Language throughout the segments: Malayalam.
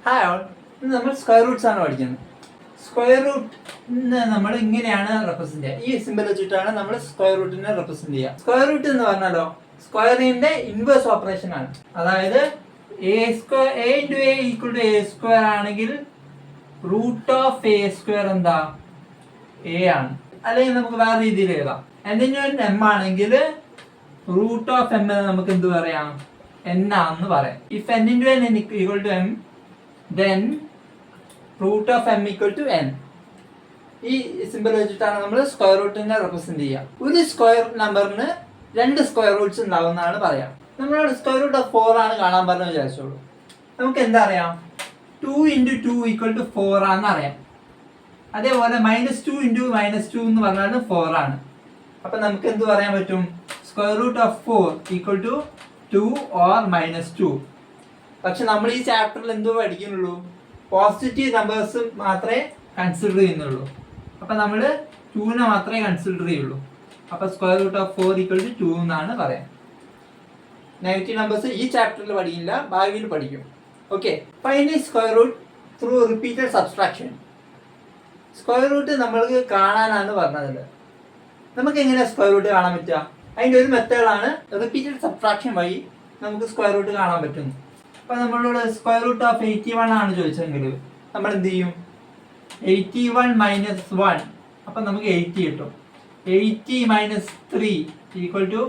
ഹായ് ഓൾ, ഇന്ന് നമ്മൾ സ്ക്വയർ റൂട്ട്സ് ആണ് പഠിക്കുന്നത്. സ്ക്വയർ റൂട്ടിനെ നമ്മൾ ഇങ്ങനെയാണ് റെപ്രസെന്റ് ചെയ്യുക. ഈ സിമ്പിൾ വെച്ചിട്ടാണ് നമ്മൾ സ്ക്വയർ റൂട്ടിനെ റെപ്രസെന്റ് ചെയ്യുക. സ്ക്വയർ റൂട്ട് എന്ന് പറഞ്ഞാലോ സ്ക്വയറിന്റെ ഇൻവേഴ്സ് ഓപ്പറേഷൻ ആണ്. അതായത് a into a equal to a square ആണെങ്കിൽ റൂട്ട് ഓഫ് എ സ്ക്വയർ എന്താ a ആണ്. അല്ലെങ്കിൽ നമുക്ക് വേറെ രീതിയിൽ എഴുതാം. എന്തെങ്കിലും m ആണെങ്കിൽ റൂട്ട് ഓഫ് m നമുക്ക് എന്ത് പറയാം, n ആണെന്ന് പറയാം. If n into n equal to m, then root of m equal to n. ഈ സിമ്പിൾ വെച്ചിട്ടാണ് നമ്മൾ സ്ക്വയർ റൂട്ടിനെ റെപ്രസെന്റ് ചെയ്യുക. ഒരു സ്ക്വയർ നമ്പറിന് രണ്ട് സ്ക്വയർ റൂട്ട്സ് ഉണ്ടാവുന്നതാണ് പറയാം. നമ്മളോട് സ്ക്വയർ റൂട്ട് ഓഫ് 4 ആണ് കാണാൻ പറഞ്ഞ് വിചാരിച്ചോളൂ. നമുക്ക് എന്താ അറിയാം, 2 into 2 equal to 4 ആണെന്ന് അറിയാം. അതേപോലെ -2 into -2 എന്ന് പറഞ്ഞാൽ 4 ആണ്. അപ്പൊ നമുക്ക് എന്ത് പറയാൻ പറ്റും, square root of 4 equal to 2 or -2. പക്ഷെ നമ്മൾ ഈ ചാപ്റ്ററിൽ എന്തോ പഠിക്കുന്നുള്ളൂ, പോസിറ്റീവ് നമ്പേഴ്സ് മാത്രമേ കൺസിഡർ ചെയ്യുന്നുള്ളൂ. അപ്പൊ നമ്മൾ 2നെ മാത്രമേ കൺസിഡർ ചെയ്യുള്ളൂ. അപ്പൊ square root of 4 equal to 2 എന്നാണ് പറയാം. നെഗറ്റീവ് നമ്പേഴ്സ് ഈ ചാപ്റ്ററിൽ പഠിക്കില്ല, ഭാവിയിൽ പഠിക്കും. Okay, find square root through repeated subtraction. Square root നമ്മൾക്ക് കാണാനാണ് പറഞ്ഞത്. നമുക്ക് എങ്ങനെ സ്ക്വയർ റൂട്ട് കാണാൻ പറ്റുക? അതിൻ്റെ ഒരു മെത്തേഡാണ് റിപ്പീറ്റഡ് സബ്ട്രാക്ഷൻ വഴി നമുക്ക് സ്ക്വയർ റൂട്ട് കാണാൻ പറ്റുന്നു. അപ്പൊ നമ്മളോട് സ്ക്വയർ റൂട്ട് ഓഫ് 81 ആണ് ചോദിച്ചെങ്കിൽ നമ്മൾ എന്ത് ചെയ്യും, 81 - 1, അപ്പൊ നമുക്ക് 80 കിട്ടും. 80 - 3 equal to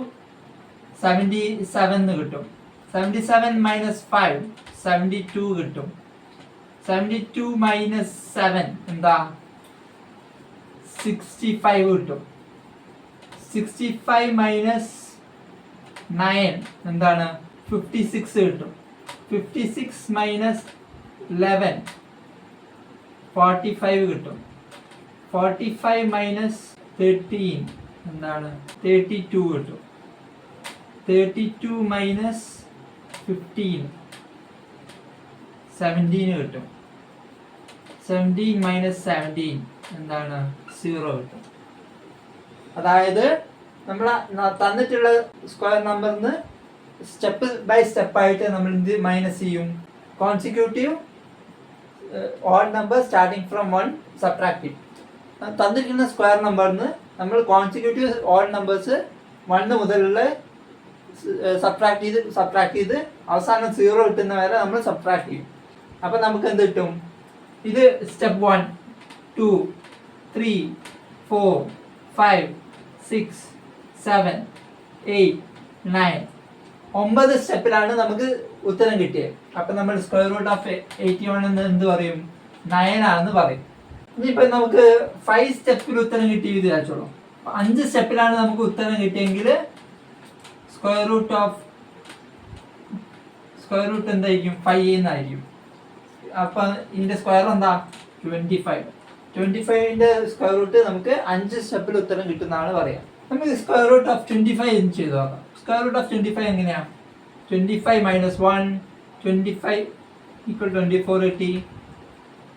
77 കിട്ടും. 77 - 5 72 കിട്ടും. 72 - 7 എന്താ 65 കിട്ടും. 65 - 9 എന്താണ് 56 കിട്ടും. 56 - 11 45 കിട്ടും. 45 - 13 എന്താണ് 32 കിട്ടും. 32 - 15 17 കിട്ടും. 17 - 17 എന്താണ് 0 കിട്ടും. അതായത് നമ്മൾ തന്നിട്ടുള്ള സ്ക്വയർ നമ്പറിന് സ്റ്റെപ്പ് ബൈ സ്റ്റെപ്പ് ആയിട്ട് നമ്മൾ എന്ത് മൈനസ് ചെയ്യും, consecutive odd number starting from 1 subtractive. തന്നിരിക്കുന്ന സ്ക്വയർ നമ്പറിന് നമ്മൾ കോൺസിക്യൂട്ടീവ് ഓഡ് നമ്പേഴ്സ് 1 മുതലുള്ള സബ്ട്രാക്ട് ചെയ്ത് അവസാനം 0 കിട്ടുന്ന വരെ നമ്മൾ സബ്ട്രാക്ട് ചെയ്യും. അപ്പം നമുക്ക് എന്ത് കിട്ടും, ഇത് സ്റ്റെപ്പ് 1 2 3 4 5 6 7 8 9 9 സ്റ്റെപ്പിലാണ് നമുക്ക് ഉത്തരം കിട്ടിയത്. അപ്പൊ നമ്മൾ സ്ക്വയർ റൂട്ട് ഓഫ് 81 എന്ന് എന്ത് പറയും, 9 ആണെന്ന് പറയും. ഇനിയിപ്പോ നമുക്ക് 5 സ്റ്റെപ്പിൽ ഉത്തരം കിട്ടി വിചാരിച്ചോളൂ. 5 സ്റ്റെപ്പിലാണ് നമുക്ക് ഉത്തരം കിട്ടിയെങ്കിൽ സ്ക്വയർ റൂട്ട് എന്തായിരിക്കും, 5 എന്നായിരിക്കും. അപ്പൊ ഇതിന്റെ സ്ക്വയർ എന്താ 25. 25ന്റെ സ്ക്വയർ റൂട്ട് നമുക്ക് 5 സ്റ്റെപ്പിൽ ഉത്തരം കിട്ടുന്നതാണ് പറയാം. നമുക്ക് സ്ക്വയർ റൂട്ട് ഓഫ് 25 എന്ന് ചെയ്തു നോക്കാം. സ്ക്വയർ റൂട്ട് ഓഫ് 25 എങ്ങനെയാ, 25 - 1 25 equal 24 കിട്ടി.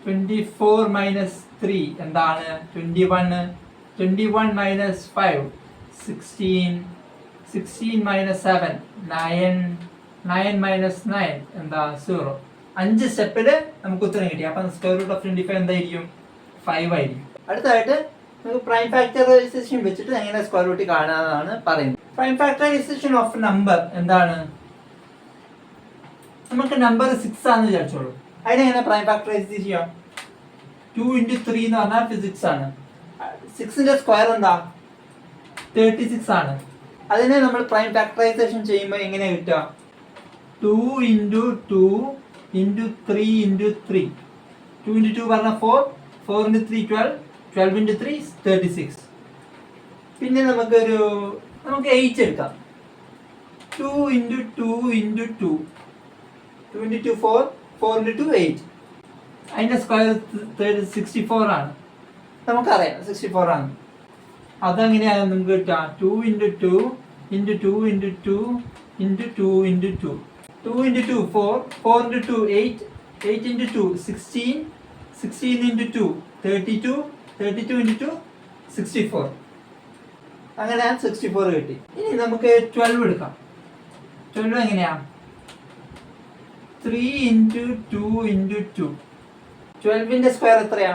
24 - 3 എന്താണ് 21. 21 - 5 16. 16 - 7 9. 9 - 9 എന്താ 0. 5 സ്റ്റെപ്പിൽ നമുക്ക് ഉത്തരം കിട്ടി. അപ്പം സ്ക്വയർ റൂട്ട് ഓഫ് 25 എന്തായിരിക്കും, 5 ആയിരിക്കും. അടുത്തതായിട്ട് നമുക്ക് പ്രൈം ഫാക്ടറൈസേഷൻ വെച്ചിട്ട് എങ്ങനെ സ്ക്വയർ റൂട്ട് കാണാനാണ് പറയുന്നത്. പ്രൈം ഫാക്ടറൈസേഷൻ ഓഫ് നമ്പർ എന്താണ്, നമുക്ക് നമ്പർ 6 ആണെന്ന് വിചാരിച്ചോളൂ. അതിനെങ്ങനെ പ്രൈം ഫാക്ടറൈസ് ചെയ്യാം, 2 into 3 എന്ന് പറഞ്ഞാൽ 6 ആണ്. 6ന്റെ സ്ക്വയർ എന്താ 36 ആണ്. അതിനെ നമ്മൾ പ്രൈം ഫാക്ടറൈസേഷൻ ചെയ്യുമ്പോൾ എങ്ങനെ കിട്ടുക, 2 into 2 into 3 into 3. 2 into 2 പറഞ്ഞാൽ 4. 4 into 3 12. 12 into 3 36. പിന്നെ നമുക്ക് 8 എടുക്കാം. 2 into 2 into 2. 2 into 2 4. 4 into 2 8. അതിന്റെ സ്ക്വയർ 64 ആണ്. നമുക്കറിയാം 64 ആണ്. അതെങ്ങനെയാണ് നമുക്ക് കിട്ടുക, 2 into 2 into 2 into 2 into 2 into 2. 2 into 2 4. 4 into 2 8. 8 into 2 16. 16 into 2 32. 32 into 2 64. അങ്ങനെ 64 കിട്ടി. ഇനി നമുക്ക് 12 എടുക്കാം. 12 എങ്ങനെയാ, 3 ഇൻറ്റു 2 ഇൻറ്റു 2. 12ന്റെ സ്ക്വയർ എത്രയാ?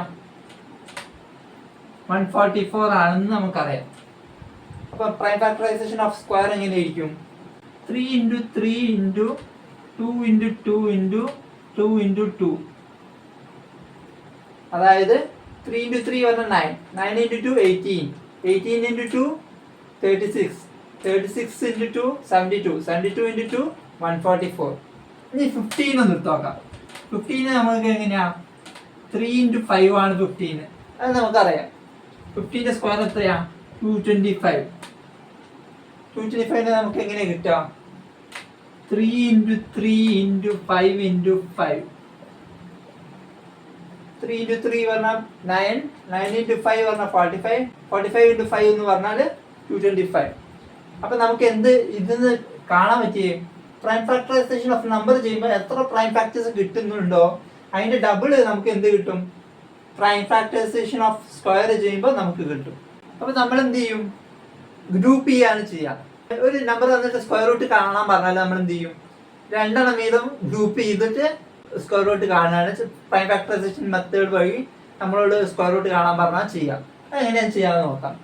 144 ആണെന്ന് നമുക്കറിയാം. അപ്പൊ പ്രൈം ഫാക്ടറൈസേഷൻ ഓഫ് സ്ക്വയർ എങ്ങനെയായിരിക്കും? 3 into 3 into 2 into 2 into 2 into 2. അതായത് 3 ഇൻറ്റു 3 പറഞ്ഞാൽ 9. 9 ഇൻറ്റു 2 18. 18 ഇൻറ്റു 2 36. 36 ഇൻറ്റു 2 72. 72 ഇൻറ്റു 2 144. ഇനി 15 ഒന്ന് എടുത്ത് നോക്കാം. 15 നമുക്ക് എങ്ങനെയാ? 3 ഇൻറ്റു 5 ആണ് 15. അത് നമുക്കറിയാം. 15ന്റെ സ്ക്വയർ എത്രയാ? 225. 225 നമുക്ക് എങ്ങനെ കിട്ടുക? 3 ഇൻറ്റു 3 ഇൻറ്റു 5 ഇൻറ്റു 5. 3 ഇൻറ്റു 3 പറഞ്ഞാൽ 9. 9 ഇൻറ്റു 5 പറഞ്ഞാൽ 45. 45 ഇൻറ്റു 5 എന്ന് പറഞ്ഞാൽ 225. അപ്പൊ നമുക്ക് എന്ത് ഇതിന്ന് കാണാൻ പറ്റിയേ? പ്രൈം ഫാക്ടറൈസേഷൻ ഓഫ് നമ്പർ ചെയ്യുമ്പോൾ എത്ര പ്രൈം ഫാക്ടേഴ്സ് കിട്ടുന്നുണ്ടോ അതിന്റെ ഡബിൾ നമുക്ക് എന്ത് കിട്ടും? പ്രൈം ഫാക്ടറൈസേഷൻ ഓഫ് സ്ക്വയർ ചെയ്യുമ്പോൾ നമുക്ക് കിട്ടും. അപ്പൊ നമ്മൾ എന്ത് ചെയ്യും? ഗ്രൂപ്പ് ചെയ്യാണ് ചെയ്യുക. ഒരു നമ്പർ തന്നിട്ട് സ്ക്വയർ റൂട്ട് കാണാൻ പറഞ്ഞാൽ നമ്മൾ എന്ത് ചെയ്യും? രണ്ടെണ്ണം വീതം ഗ്രൂപ്പ് ചെയ്തിട്ട് സ്ക്വയർ റൂട്ട് കാണാനാണ് പ്രൈം ഫാക്ടറൈസേഷൻ മെത്തേഡ് വഴി നമ്മളോട് സ്ക്വയർ റൂട്ട് കാണാൻ പറഞ്ഞാൽ ചെയ്യാം. അതെങ്ങനെയാണ് ചെയ്യാമെന്ന് നോക്കാം.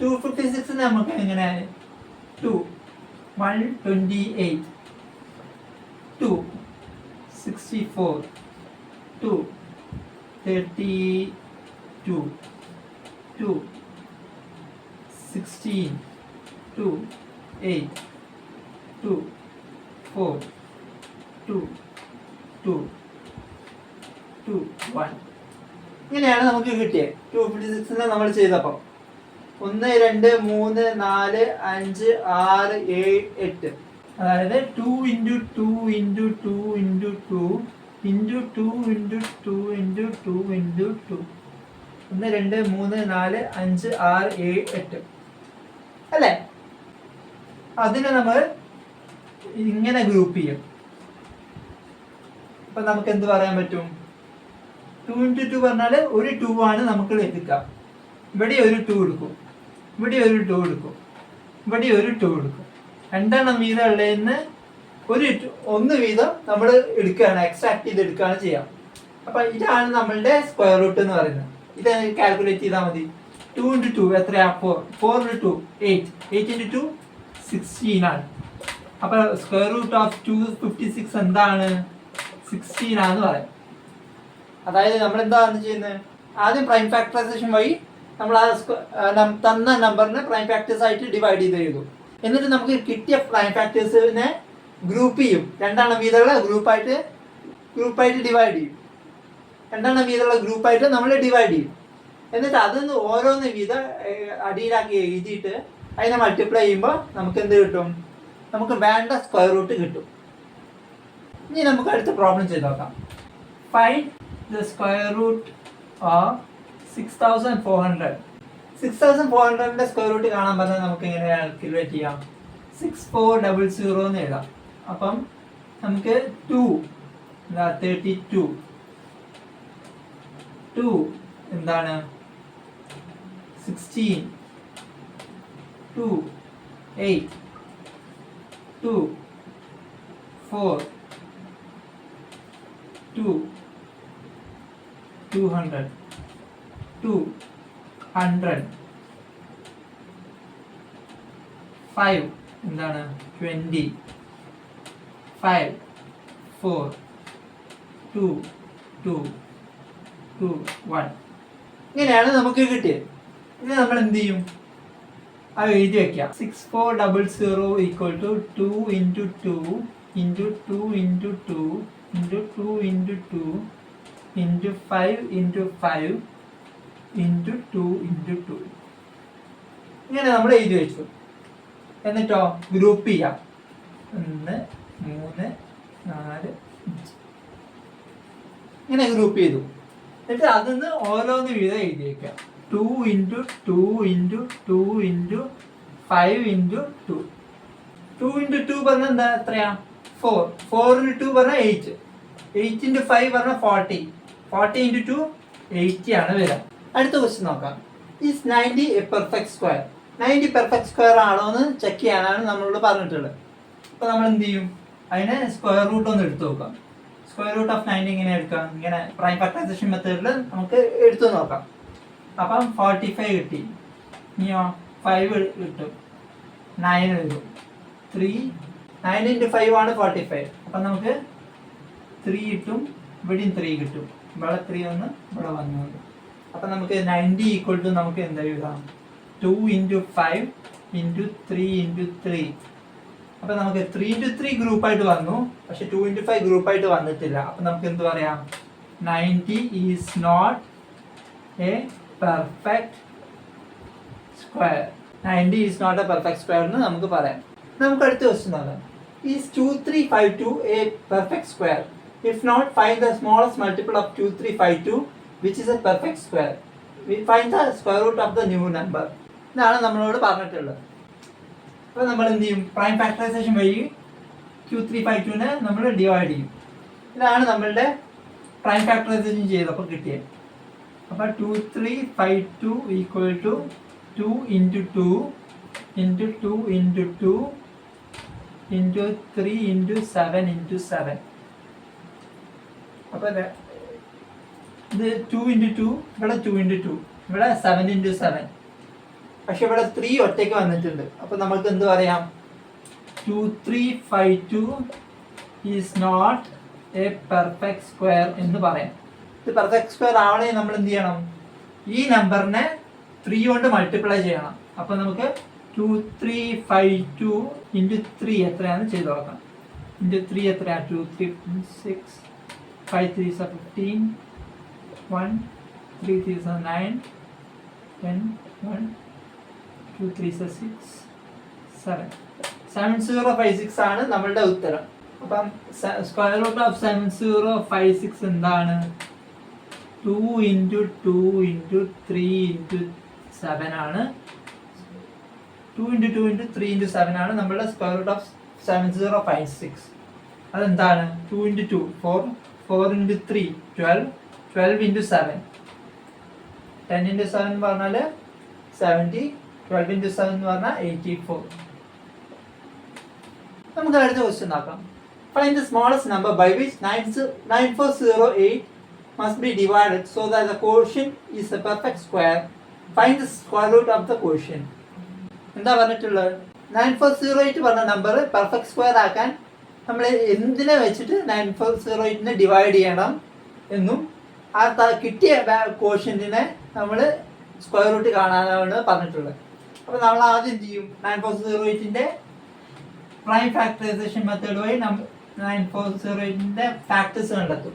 256 നമുക്ക് എങ്ങനെയാണ്? 2 128 2 64 2 32 2 16 2 8 2 4 2 2 2 1. ഇങ്ങനെയാണ് നമുക്ക് കിട്ടിയത്. 256 നമ്മൾ ചെയ്തപ്പോൾ 1 2 3 4 5 6 7 8. അതായത് 2 into 2 into 2 into 2 into 2 into 2 into 2 into 2. 1 2 3 4 5 6 7 8 അല്ലേ? അതിനെ നമ്മൾ ഇങ്ങനെ ഗ്രൂപ്പ് ചെയ്യും. അപ്പൊ നമുക്ക് എന്ത് പറയാൻ പറ്റും? 2 ഇൻറ്റു 2 പറഞ്ഞാൽ ഒരു 2 ആണ് നമുക്ക് ലഭിക്കുക. ഇവിടെ ഒരു 2 എടുക്കും, ഇവിടെ ഒരു 2 എടുക്കും, ഇവിടെ ഒരു 2 എടുക്കും. രണ്ടെണ്ണം വീതം ഉള്ളതിന് ഒന്ന് വീതം നമ്മൾ എടുക്കുകയാണ്, എക്സ്ട്രാക്ട് ചെയ്ത് എടുക്കുകയാണ് ചെയ്യാം. അപ്പൊ ഇതാണ് നമ്മളുടെ സ്ക്വയർ റൂട്ട് എന്ന് പറയുന്നത്. ഇത് കാൽക്കുലേറ്റ് ചെയ്താൽ മതി. 2 ഇൻറ്റു 2 എത്രയാ? 4. 4 ഇൻറ്റു 2 8. 8 ഇൻറ്റു 2 16 ആണ്. അപ്പൊ സ്ക്വയർ റൂട്ട് ഓഫ് 256 എന്താണ്? 16 ആണെന്ന് പറയാം. അതായത് നമ്മൾ എന്താണ് ചെയ്യുന്നത്? ആദ്യം പ്രൈം ഫാക്ടറൈസേഷൻ വഴി നമ്മൾ ആ തന്ന നമ്പറിനെ പ്രൈം ഫാക്ടേഴ്സ് ആയിട്ട് ഡിവൈഡ് ചെയ്തു. എന്നിട്ട് നമുക്ക് കിട്ടിയ പ്രൈം ഫാക്ടേഴ്സിനെ ഗ്രൂപ്പ് ചെയ്യും. രണ്ടെണ്ണം വീതമുള്ള ഗ്രൂപ്പായിട്ട് ഡിവൈഡ് ചെയ്യും. രണ്ടെണ്ണം വീതമുള്ള ഗ്രൂപ്പായിട്ട് നമ്മൾ ഡിവൈഡ് ചെയ്യും. എന്നിട്ട് അതൊന്ന് ഓരോന്ന് വീതം അടിയിലാക്കി എഴുതിയിട്ട് അതിനെ മൾട്ടിപ്ലൈ ചെയ്യുമ്പോൾ നമുക്ക് എന്ത് കിട്ടും? നമുക്ക് വേണ്ട സ്ക്വയർ റൂട്ട് കിട്ടും. ഇനി നമുക്ക് അടുത്ത പ്രോബ്ലം ചെയ്ത് നോക്കാം. Find the square root of 6400. 6400ന്റെ സ്ക്വയർ റൂട്ട് കാണാൻ പറഞ്ഞാൽ നമുക്ക് എങ്ങനെ കാൽക്കുലേറ്റ് ചെയ്യാം? 6400 എന്ന് എഴുതാം. അപ്പം നമുക്ക് 2 32 2 എന്താണ്? 16 2 8 2 4 2 200 200 5 എന്താണ്? 20 5 4 2 2 2 1. ഇങ്ങനെയാണ് നമുക്ക് കിട്ടിയത്. ഇനി നമ്മൾ എന്ത് ചെയ്യും? അത് എഴുതി വെക്കാം. 6400 equal to 2 into 2 into 2 into 2 into 2 into 2 into 5 into 5 into 2 into 2. ഇങ്ങനെ നമ്മൾ എഴുതി വെച്ചു. എന്നിട്ടോ ഗ്രൂപ്പ് ചെയ്യാം. 1 3 4 5 ഇങ്ങനെ ഗ്രൂപ്പ് ചെയ്തു. എന്നിട്ട് അതിന്ന് ഓരോന്ന് വീതം എഴുതി വെക്കാം. 2 into 2 into 2 into 5 into 2. 2 into 2 പറഞ്ഞാൽ എന്താ? എത്രയാ? 4. 4 ഇൻറ്റു 2 പറഞ്ഞാൽ 8. 8 ഇൻറ്റു 5 പറഞ്ഞാൽ 40. 40 ഇൻറ്റു 2 80 ആണ് വരിക. അടുത്ത ക്വസ്റ്റ്യൻ നോക്കാം. Is 90 A perfect square? 90 perfect square ആണോ എന്ന് ചെക്ക് ചെയ്യാനാണ് നമ്മളോട് പറഞ്ഞിട്ടുള്ളത്. അപ്പോൾ നമ്മൾ എന്ത് ചെയ്യും? അതിനെ സ്ക്വയർ റൂട്ട് ഒന്ന് എടുത്തു നോക്കാം. സ്ക്വയർ റൂട്ട് ഓഫ് 9 ഇങ്ങനെ എടുക്കാം, ഇങ്ങനെ പ്രൈം ഫാക്ടറൈസേഷൻ മെത്തേഡിൽ നമുക്ക് എടുത്തു നോക്കാം. അപ്പം 45 കിട്ടി. ഇനിയോ 5 കിട്ടും, 9 വരും, 3 9 × 5 ആണ് 45. അപ്പം നമുക്ക് 3 കിട്ടും, ഇവിടെയും 3 കിട്ടും, ഇവിടെ 3 വന്ന് ഇവിടെ വന്നു. അപ്പം നമുക്ക് 90 = നമുക്ക് എന്താ എഴുതാം, 2 × 5 × 3 × 3. അപ്പം നമുക്ക് 3 × 3 ഗ്രൂപ്പായിട്ട് വന്നു, പക്ഷെ 2 × 5 ഗ്രൂപ്പായിട്ട് വന്നിട്ടില്ല. അപ്പം നമുക്ക് എന്ത് പറയാം, 90 is not a perfect square. 90 is not a perfect square എന്ന് നമുക്ക് പറയാം. നമുക്ക് അടുത്ത ക്വസ്റ്റ്യൻ നോക്കാം. Is 2352 a perfect square? If not, find the smallest multiple of 2352 which is a perfect square. We find the square root of the new number. ഇതാണ് നമ്മളോട് പറഞ്ഞിട്ടുള്ളത്. അപ്പോൾ നമ്മൾ എന്ത് ചെയ്യും, പ്രൈം ഫാക്ടറൈസേഷൻ വഴി 2352 നമ്മൾ ഡിവൈഡ് ചെയ്യും. ഇതാണ് നമ്മളുടെ പ്രൈം ഫാക്ടറൈസേഷൻ ചെയ്തപ്പോൾ കിട്ടിയത്. അപ്പോൾ 2352 = 2 × 2 × 2 × 2 × 3 × 7 × 7. അപ്പോൾ ഇത് 2 × 2, ഇവിടെ 2 × 2, ഇവിടെ 7 × 7. പക്ഷെ ഇവിടെ 3 ഒറ്റയ്ക്ക് വന്നിട്ടുണ്ട്. അപ്പോൾ നമുക്ക് എന്ത് പറയാം, 2352 is not a perfect square എന്ന് പറയാം. ഇത് പെർഫെക്റ്റ് സ്ക്വയർ ആവണമെങ്കിൽ നമ്മൾ എന്ത് ചെയ്യണം, ഈ നമ്പറിനെ 3 കൊണ്ട് മൾട്ടിപ്ലൈ ചെയ്യണം. അപ്പോൾ നമുക്ക് 2352 × 3 എത്രയാണെന്ന് ചെയ്ത് നോക്കാം. × 3 എത്രയാണ്, 2 3 6 5 3 15 1 3 3 9 10 1 2 3 6 7 7056 ആണ് നമ്മളുടെ ഉത്തരം. അപ്പം സ്ക്വയർ റൂട്ട് ഓഫ് 7056 എന്താണ്, 2 × 2 × 3 × 7 ആണ്. 2 × 2 × 3 × 7 ആണ് നമ്മളുടെ സ്ക്വയർ റൂട്ട് ഓഫ് 7056. അതെന്താണ്, 2 × 2 4 4 × 3 12 12 × 7 10 × 7 എന്ന് പറഞ്ഞാൽ 70 12 × 7 എന്ന് പറഞ്ഞാൽ 84. നമുക്ക് അടുത്ത ക്വസ്റ്റ്യൻ നോക്കാം. Find the smallest number by which 9408 must be divided so that the quotient is a perfect square. Find the square root of the quotient. എന്താ പറഞ്ഞിട്ടുള്ളത്, 9408 പറഞ്ഞ നമ്പർ പെർഫെക്റ്റ് സ്ക്വയർ ആക്കാൻ നമ്മൾ എന്തിനെ വെച്ചിട്ട് 9408 ഡിവൈഡ് ചെയ്യണം എന്നും ആ കിട്ടിയ കോഷ്യന്റിനെ നമ്മൾ സ്ക്വയർ റൂട്ട് കാണാനാണ് പറഞ്ഞിട്ടുള്ളത്. അപ്പോൾ നമ്മൾ ആദ്യം എന്ത് ചെയ്യും, 9408 പ്രൈം ഫാക്ടറൈസേഷൻ മെത്തേഡ് വഴി 9408 ഫാക്ടേഴ്സ് കണ്ടെത്തും.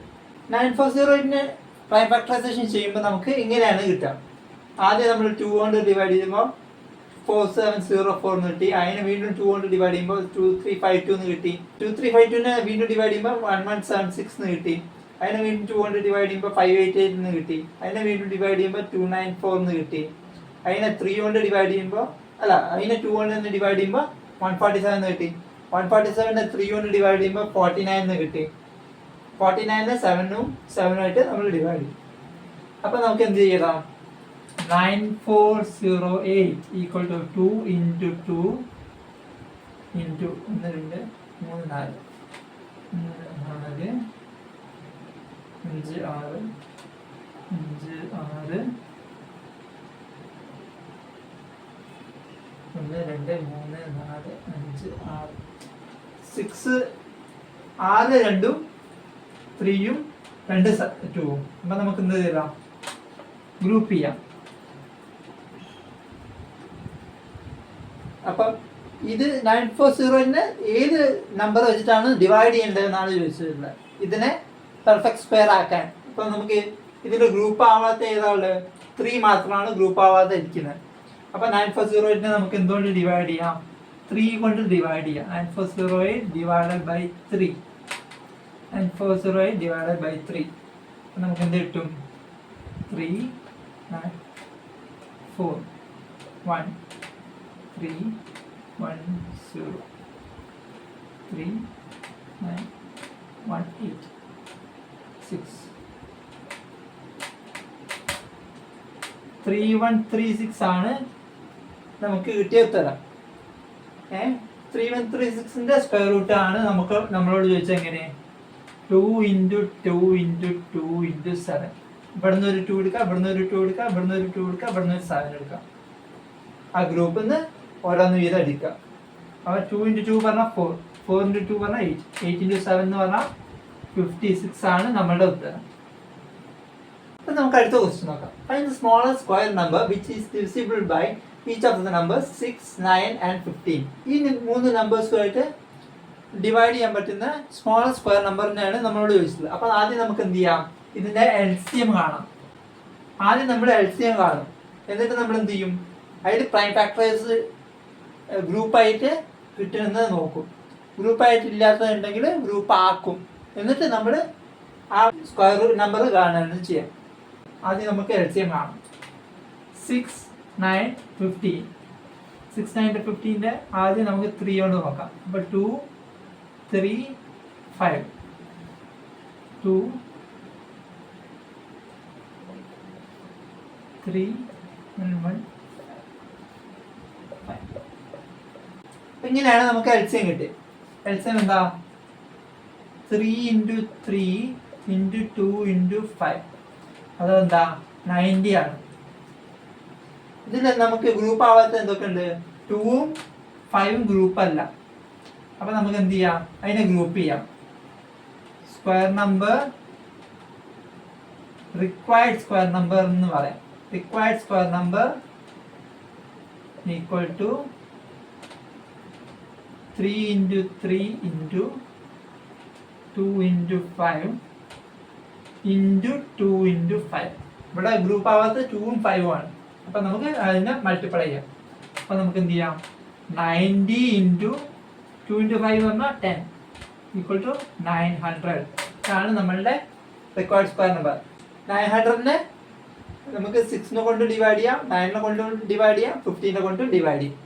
9408 പ്രൈം ഫാക്ടറൈസേഷൻ ചെയ്യുമ്പോൾ നമുക്ക് ഇങ്ങനെയാണ് കിട്ടുക. ആദ്യം നമ്മൾ 2 കൊണ്ട് ഡിവൈഡ് ചെയ്യുമ്പോൾ 4704 എന്ന് കിട്ടി. അതിനെ വീണ്ടും 2 കൊണ്ട് ഡിവൈഡ് ചെയ്യുമ്പോൾ 2352 എന്ന് കിട്ടി. 2352 വീണ്ടും ഡിവൈഡ് ചെയ്യുമ്പോൾ 1176 എന്ന് കിട്ടി. അതിനെ വീണ്ടും 2 കൊണ്ട് ഡിവൈഡ് ചെയ്യുമ്പോൾ 588 എന്ന് കിട്ടി. അതിനെ വീണ്ടും ഡിവൈഡ് ചെയ്യുമ്പോൾ 294 എന്ന് കിട്ടി. അതിനെ 3 കൊണ്ട് ഡിവൈഡ് ചെയ്യുമ്പോൾ അതിനെ 2 കൊണ്ട് ഡിവൈഡ് ചെയ്യുമ്പോൾ 147 എന്ന് കിട്ടി. 147 3 കൊണ്ട് ഡിവൈഡ് ചെയ്യുമ്പോൾ 49 എന്ന് കിട്ടി. 49 7ഉം 7ഉം ആയിട്ട് നമ്മൾ ഡിവൈഡ് ചെയ്യും. അപ്പോൾ നമുക്ക് എന്ത് ചെയ്യണം, 9408 = 2 × 2 × 1 2 3 4 4 5 6 5 6 1 2 3 4 5 6 6 2ഉം 3ഉം 2 2ഉം. അപ്പം നമുക്ക് എന്ത് ചെയ്യാം, ഗ്രൂപ്പ് ചെയ്യാം. അപ്പം ഇത് 940 ഏത് നമ്പർ വെച്ചിട്ടാണ് ഡിവൈഡ് ചെയ്യേണ്ടതെന്നാണ് ചോദിച്ചിട്ടുള്ളത്. ഇതിനെ പെർഫെക്റ്റ് സ്ക്വയർ ആക്കാൻ. അപ്പം നമുക്ക് ഇതിൽ ഗ്രൂപ്പ് ആവാത്ത ഏതാള് 3 മാത്രമാണ് ഗ്രൂപ്പ് ആവാതെ ഇരിക്കുന്നത്. അപ്പം 940 നമുക്ക് എന്തുകൊണ്ട് ഡിവൈഡ് ചെയ്യാം, 3 കൊണ്ട് ഡിവൈഡ് ചെയ്യാം. 9408 ഡിവൈഡഡ് ബൈ 3 9408 ഡിവൈഡഡ് ബൈ 3 അപ്പം നമുക്ക് എന്ത് കിട്ടും, 3 9 4 1 3 1 0 3 9 1 8 6 3136 ആണ് നമുക്ക് കിട്ടിയ ഉത്തരം. 3136 സ്ക്വയർ റൂട്ട് ആണ് നമ്മളോട് ചോദിച്ചത് എങ്ങനെ, 2 ഇൻറ്റു 2 ഇൻറ്റു 2 ഇൻറ്റു 7. ഇവിടുന്ന് ഒരു 2 എടുക്കാം, ഇവിടുന്ന് ഒരു 2 എടുക്കാം, ഇവിടുന്ന് ഒരു 2 എടുക്കാം, ഇവിടുന്ന് ഒരു 7 എടുക്കാം. ആ ഗ്രൂപ്പിൽ നിന്ന് ഓരോന്ന് വീതം എടുക്കാം. അപ്പോൾ 2 ഇൻറ്റു 2 പറഞ്ഞാൽ 4, 4 ഇൻറ്റു 2 പറഞ്ഞാൽ 8, 8 ഇൻറ്റു 7 എന്ന് പറഞ്ഞാൽ 56 ആണ് നമ്മളുടെ ഉത്തരം. അപ്പം നമുക്ക് അടുത്ത ക്വസ്റ്റ്യൻ നോക്കാം. Find the smallest square number which is divisible by each of the numbers 6, 9 and 15. ഈ 3 നമ്പേഴ്സുമായിട്ട് ഡിവൈഡ് ചെയ്യാൻ പറ്റുന്ന സ്മോളസ്റ്റ് സ്ക്വയർ നമ്പറിനെയാണ് നമ്മളോട് ചോദിച്ചത്. അപ്പോൾ ആദ്യം നമുക്ക് എന്ത് ചെയ്യാം, ഇതിൻ്റെ LCM കാണാം. ആദ്യം നമ്മൾ LCM കാണും, എന്നിട്ട് നമ്മൾ എന്ത് ചെയ്യും, അതിൽ പ്രൈം ഫാക്ടേഴ്സ് ഗ്രൂപ്പായിട്ട് കിട്ടുന്നത് നോക്കും. ഗ്രൂപ്പായിട്ട് ഇല്ലാത്തതുണ്ടെങ്കിൽ ഗ്രൂപ്പ് ആക്കും. എന്നിട്ട് നമ്മൾ ആ സ്ക്വയർ നമ്പർ കാണുകയാണ് ചെയ്യാം. ആദ്യം നമുക്ക് LCM കാണാം. 6, 9, 15. 6, 9, 15 ആദ്യം നമുക്ക് 3 കൊണ്ട് നോക്കാം. അപ്പോൾ 2, 3, 5. 2, 3, 1, 5. ഇങ്ങനെയാണ് നമുക്ക് LCM കിട്ടിയത്. LCM എന്താ, 3 ഇൻറ്റു 3 ഇൻറ്റു 2 ഇൻറ്റു 5. അതെന്താ 90 ആണ്. ഇതിൽ നമുക്ക് ഗ്രൂപ്പ് ആവാത്ത എന്തൊക്കെ ഉണ്ട്, 2ഉം 5ഉം ഗ്രൂപ്പ് അല്ല. അപ്പം നമുക്ക് എന്ത് ചെയ്യാം, അതിനെ ഗ്രൂപ്പ് ചെയ്യാം. Square number, required square number എന്ന് പറയാം. Required square number equal to 3 into 3 into 2 into 5 into 2 into 5. ഇവിടെ ഗ്രൂപ്പ് ആവാത്ത 2ഉം 5ഉം ആണ്. അപ്പം നമുക്ക് അതിനെ മൾട്ടിപ്ലൈ ചെയ്യാം. അപ്പം നമുക്ക് എന്ത് ചെയ്യാം, 90 ഇൻറ്റു 2 ഇൻറ്റു 5 പറഞ്ഞാൽ 10 ഈക്വൽ ടു 900. ഇതാണ് നമ്മളുടെ റിക്വയർഡ് സ്ക്വയർ നമ്പർ. 900നെ നമുക്ക് 6നെ കൊണ്ട് ഡിവൈഡ് ചെയ്യാം, 9നെ കൊണ്ട് ഡിവൈഡ് ചെയ്യാം, 15നെ കൊണ്ട് ഡിവൈഡ് ചെയ്യാം.